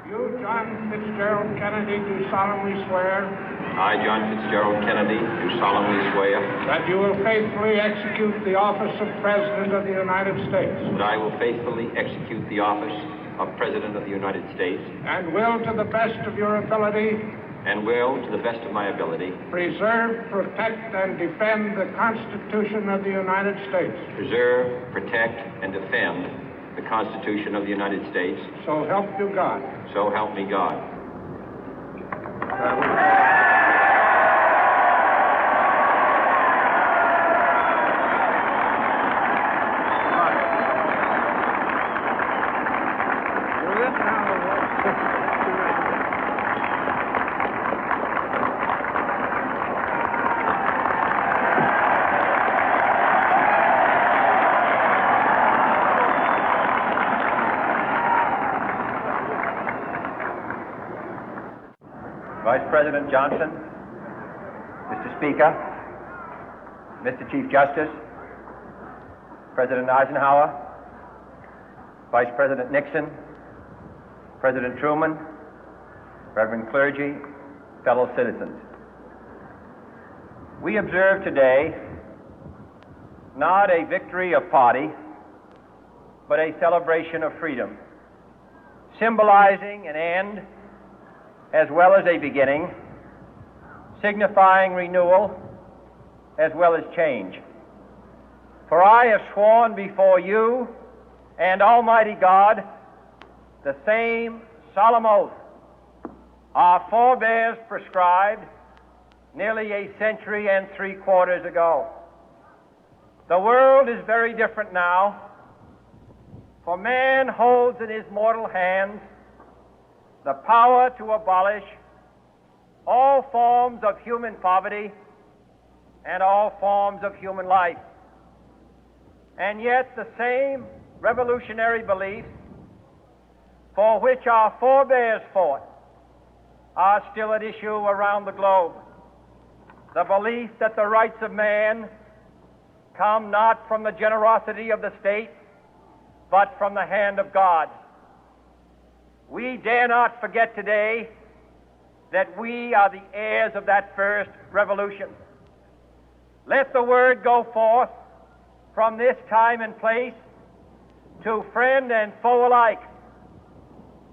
You, John Fitzgerald Kennedy, do solemnly swear. I, John Fitzgerald Kennedy, do solemnly swear. That you will faithfully execute the office of President of the United States. That I will faithfully execute the office of President of the United States. And will, to the best of your ability. And will, to the best of my ability. Preserve, protect, and defend the Constitution of the United States. Preserve, protect, and defend the Constitution of the United States. So help you God. So help me God. Vice President Johnson, Mr. Speaker, Mr. Chief Justice, President Eisenhower, Vice President Nixon, President Truman, Reverend clergy, fellow citizens. We observe today not a victory of party, but a celebration of freedom, symbolizing an end as well as a beginning, signifying renewal as well as change. For I have sworn before you and Almighty God the same solemn oath our forebears prescribed nearly a century and 3/4 ago. The world is very different now, for man holds in his mortal hands the power to abolish all forms of human poverty and all forms of human life. And yet the same revolutionary beliefs for which our forebears fought are still at issue around the globe. The belief that the rights of man come not from the generosity of the state, but from the hand of God. We dare not forget today that we are the heirs of that first revolution. Let the word go forth from this time and place to friend and foe alike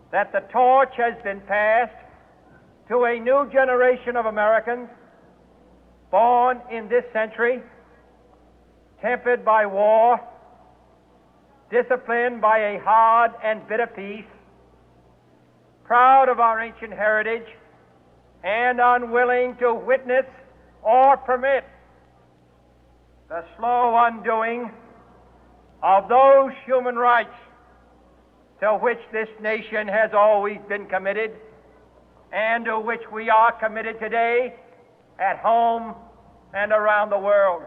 that the torch has been passed to a new generation of Americans born in this century, tempered by war, disciplined by a hard and bitter peace, proud of our ancient heritage, and unwilling to witness or permit the slow undoing of those human rights to which this nation has always been committed and to which we are committed today at home and around the world.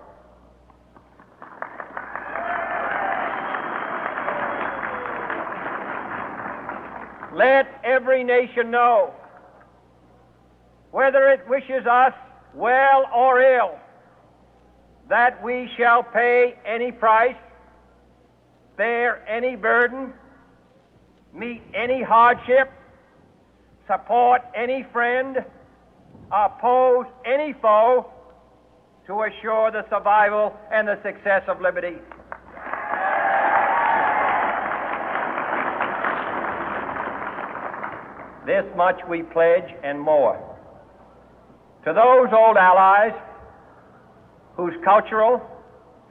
Let every nation know, whether it wishes us well or ill, that we shall pay any price, bear any burden, meet any hardship, support any friend, oppose any foe to assure the survival and the success of liberty. This much we pledge and more. To those old allies whose cultural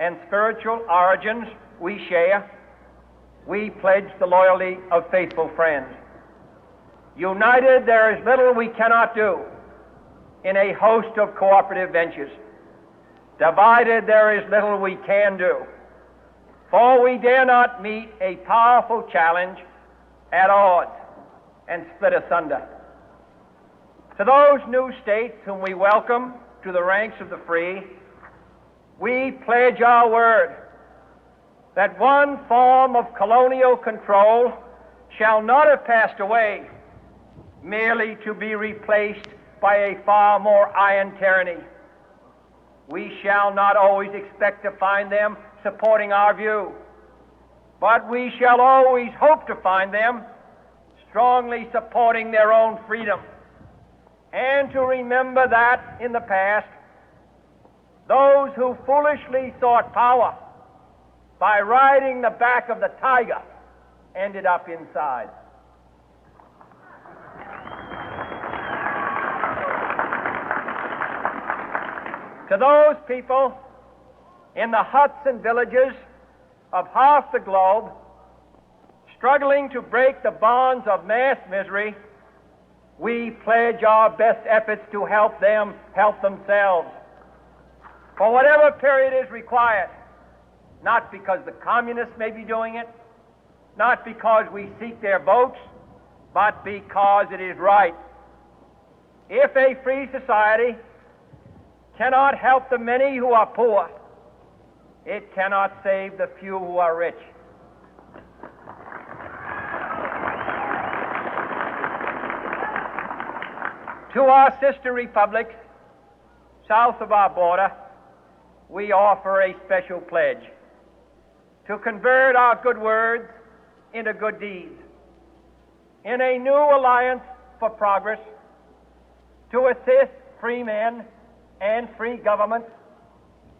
and spiritual origins we share, we pledge the loyalty of faithful friends. United, there is little we cannot do in a host of cooperative ventures. Divided, there is little we can do, for we dare not meet a powerful challenge at odds and split asunder. To those new states whom we welcome to the ranks of the free, we pledge our word that one form of colonial control shall not have passed away, merely to be replaced by a far more iron tyranny. We shall not always expect to find them supporting our view, but we shall always hope to find them strongly supporting their own freedom, and to remember that in the past, those who foolishly sought power by riding the back of the tiger ended up inside. To those people in the huts and villages of half the globe struggling to break the bonds of mass misery, we pledge our best efforts to help them help themselves for whatever period is required, not because the communists may be doing it, not because we seek their votes, but because it is right. If a free society cannot help the many who are poor, it cannot save the few who are rich. To our sister republics south of our border, we offer a special pledge to convert our good words into good deeds, in a new alliance for progress, to assist free men and free governments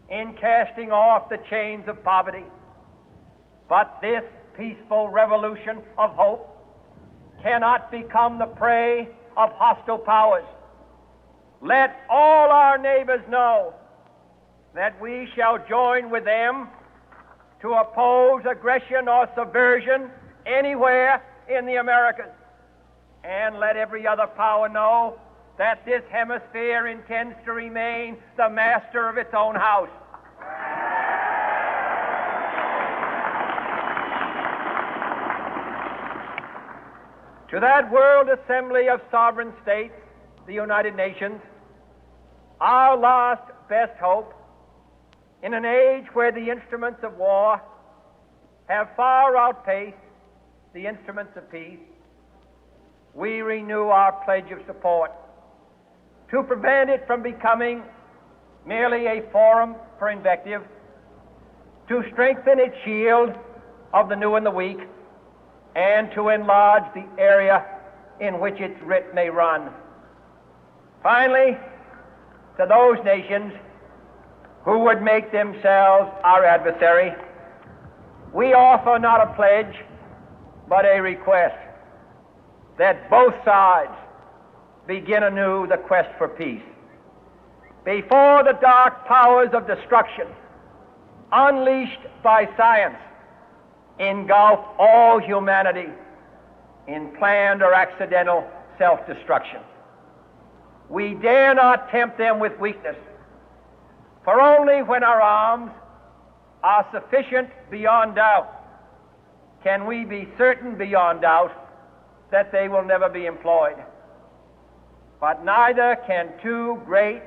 in casting off the chains of poverty. But this peaceful revolution of hope cannot become the prey of hostile powers. Let all our neighbors know that we shall join with them to oppose aggression or subversion anywhere in the Americas. And let every other power know that this hemisphere intends to remain the master of its own house. To that World Assembly of Sovereign States, the United Nations, our last best hope, in an age where the instruments of war have far outpaced the instruments of peace, we renew our pledge of support to prevent it from becoming merely a forum for invective, to strengthen its shield of the new and the weak, and to enlarge the area in which its writ may run. Finally, to those nations who would make themselves our adversary, we offer not a pledge, but a request that both sides begin anew the quest for peace. Before the dark powers of destruction, unleashed by science, engulf all humanity in planned or accidental self-destruction, we dare not tempt them with weakness, for only when our arms are sufficient beyond doubt can we be certain beyond doubt that they will never be employed. But neither can two great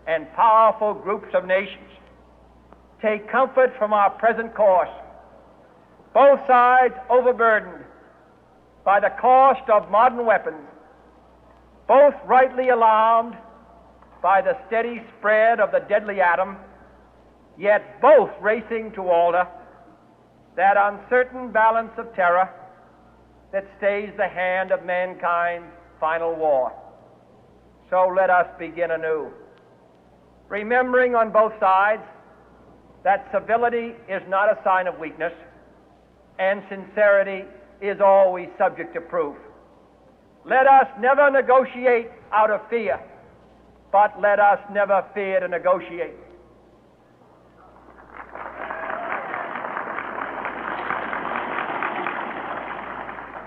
and powerful groups of nations take comfort from our present course, both sides overburdened by the cost of modern weapons, both rightly alarmed by the steady spread of the deadly atom, yet both racing to alter that uncertain balance of terror that stays the hand of mankind's final war. So let us begin anew, remembering on both sides that civility is not a sign of weakness, and sincerity is always subject to proof. Let us never negotiate out of fear, but let us never fear to negotiate.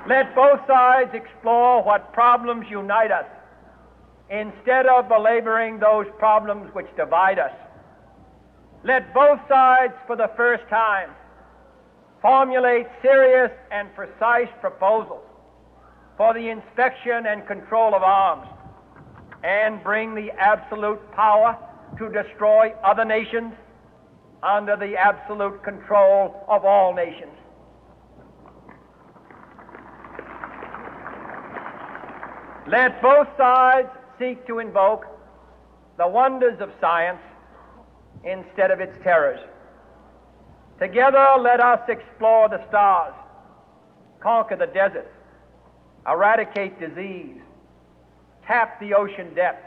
Let both sides explore what problems unite us, instead of belaboring those problems which divide us. Let both sides, for the first time, formulate serious and precise proposals for the inspection and control of arms, and bring the absolute power to destroy other nations under the absolute control of all nations. Let both sides seek to invoke the wonders of science instead of its terrors. Together, let us explore the stars, conquer the deserts, eradicate disease, tap the ocean depth,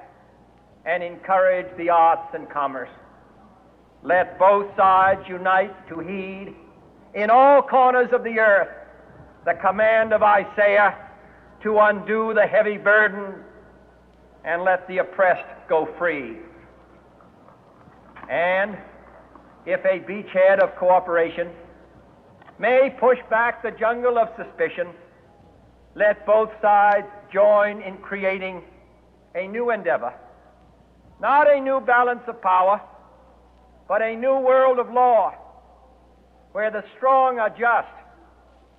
and encourage the arts and commerce. Let both sides unite to heed in all corners of the earth the command of Isaiah to undo the heavy burden and let the oppressed go free. And if a beachhead of cooperation may push back the jungle of suspicion, let both sides join in creating a new endeavor, not a new balance of power, but a new world of law, where the strong are just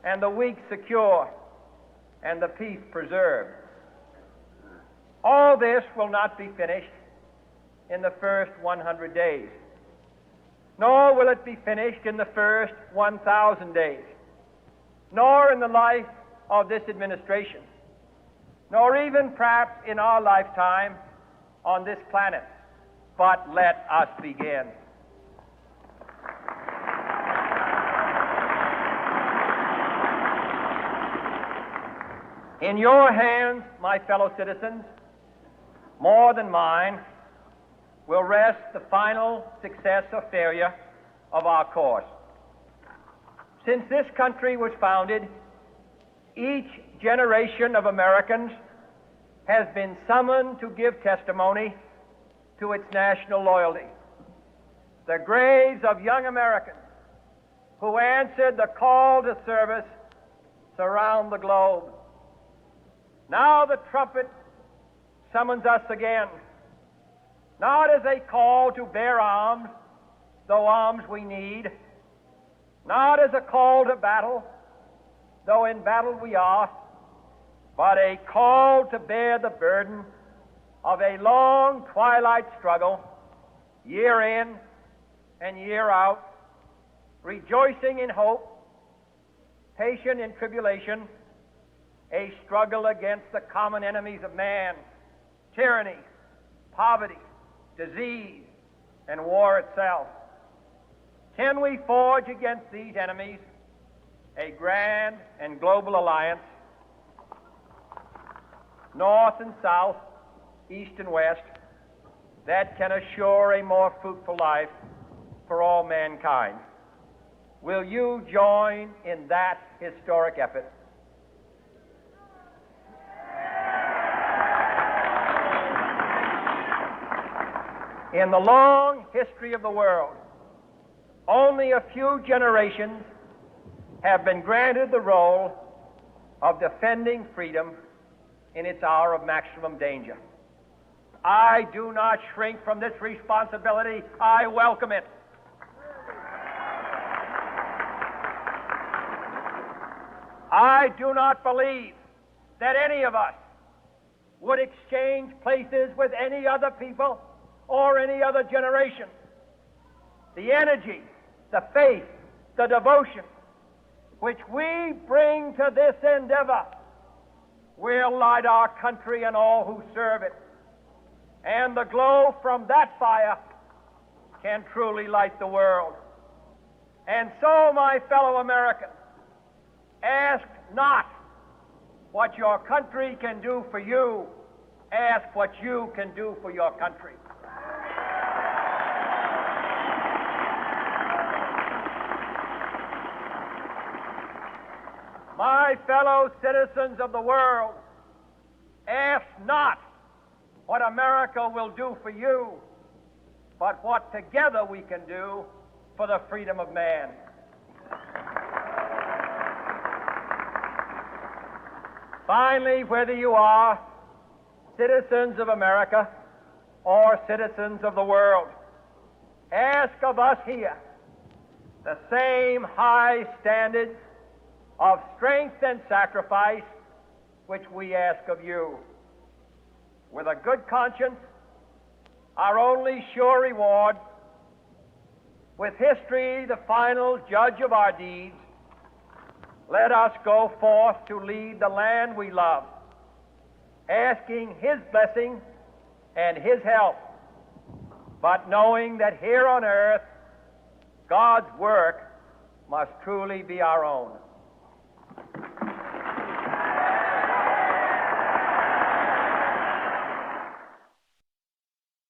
and the weak secure and the peace preserved. All this will not be finished in the first 100 days, nor will it be finished in the first 1,000 days, nor in the life of this administration, nor even perhaps in our lifetime on this planet. But let us begin. In your hands, my fellow citizens, more than mine, will rest the final success or failure of our course. Since this country was founded, each generation of Americans has been summoned to give testimony to its national loyalty. The graves of young Americans who answered the call to service surround the globe. Now the trumpet summons us again, not as a call to bear arms, though arms we need, not as a call to battle, though in battle we are, but a call to bear the burden of a long twilight struggle, year in and year out, rejoicing in hope, patient in tribulation, a struggle against the common enemies of man, tyranny, poverty, disease, and war itself. Can we forge against these enemies a grand and global alliance, north and south, east and west, that can assure a more fruitful life for all mankind? Will you join in that historic effort? In the long history of the world, only a few generations have been granted the role of defending freedom in its hour of maximum danger. I do not shrink from this responsibility. I welcome it. I do not believe that any of us would exchange places with any other people or any other generation. The energy, the faith, the devotion which we bring to this endeavor will light our country and all who serve it. And the glow from that fire can truly light the world. And so, my fellow Americans, ask not what your country can do for you. Ask what you can do for your country. My fellow citizens of the world, ask not what America will do for you, but what together we can do for the freedom of man. Finally, whether you are citizens of America or citizens of the world, ask of us here the same high standards of strength and sacrifice which we ask of you. With a good conscience, our only sure reward, with history the final judge of our deeds, let us go forth to lead the land we love, asking His blessing and His help, but knowing that here on earth God's work must truly be our own.